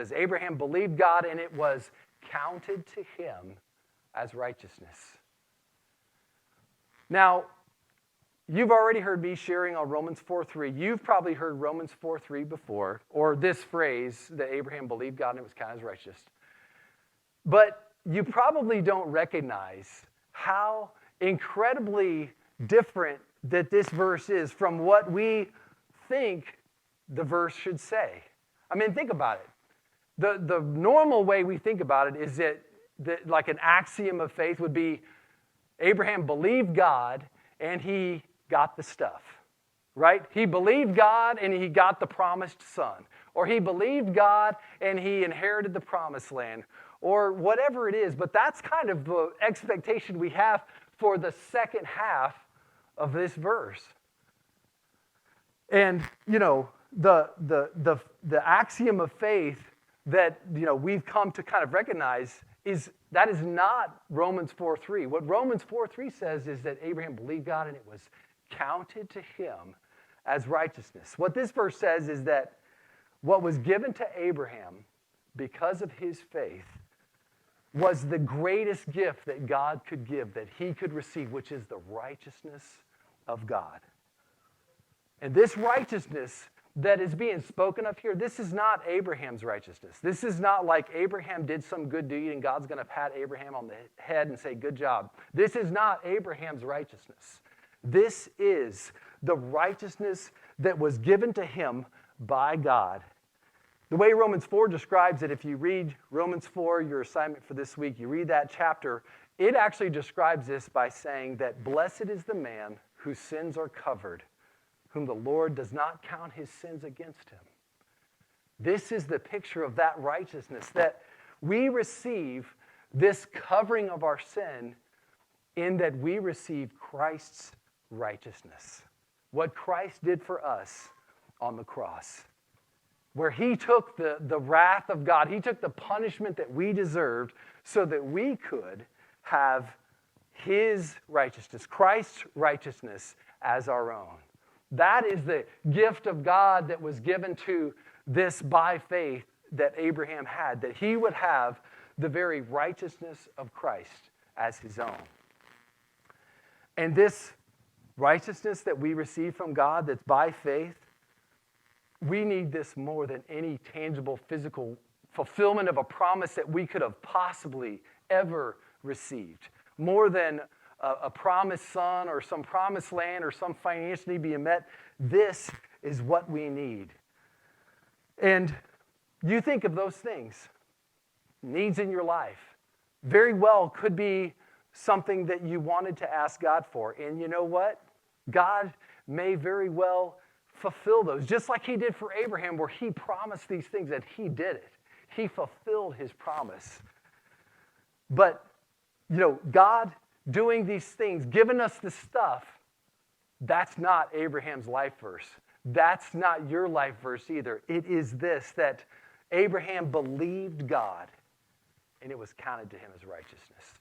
says, Abraham believed God, and it was counted to him as righteousness. Now, you've already heard me sharing on Romans 4:3. You've probably heard Romans 4:3 before, or this phrase that Abraham believed God and it was counted as righteous. But you probably don't recognize how incredibly different that this verse is from what we think the verse should say. I mean, think about it. The normal way we think about it is that like an axiom of faith would be Abraham believed God and he got the stuff, right? He believed God and he got the promised son. Or he believed God and he inherited the promised land. Or whatever it is. But that's kind of the expectation we have for the second half of this verse. And, the axiom of faith that, we've come to kind of recognize is not Romans 4:3. What Romans 4:3 says is that Abraham believed God and it was counted to him as righteousness. What this verse says is that what was given to Abraham because of his faith was the greatest gift that God could give, that he could receive, which is the righteousness of God. And this righteousness that is being spoken of here, this is not Abraham's righteousness. This is not like Abraham did some good deed and God's going to pat Abraham on the head and say, good job. This is not Abraham's righteousness. This is the righteousness that was given to him by God. The way Romans 4 describes it, if you read Romans 4, your assignment for this week, you read that chapter, it actually describes this by saying that blessed is the man whose sins are covered, whom the Lord does not count his sins against him. This is the picture of that righteousness, that we receive this covering of our sin in that we receive Christ's righteousness. What Christ did for us on the cross. Where he took the wrath of God, he took the punishment that we deserved so that we could have his righteousness, Christ's righteousness as our own. That is the gift of God that was given to this by faith that Abraham had, that he would have the very righteousness of Christ as his own. And this righteousness that we receive from God that's by faith, we need this more than any tangible physical fulfillment of a promise that we could have possibly ever received. More than a promised son or some promised land or some financial need being met. This is what we need. And you think of those things, needs in your life, very well could be something that you wanted to ask God for. And you know what? God may very well fulfill those, just like he did for Abraham, where he promised these things, that he did it. He fulfilled his promise. But, God doing these things, giving us the stuff, that's not Abraham's life verse. That's not your life verse either. It is this, that Abraham believed God, and it was counted to him as righteousness.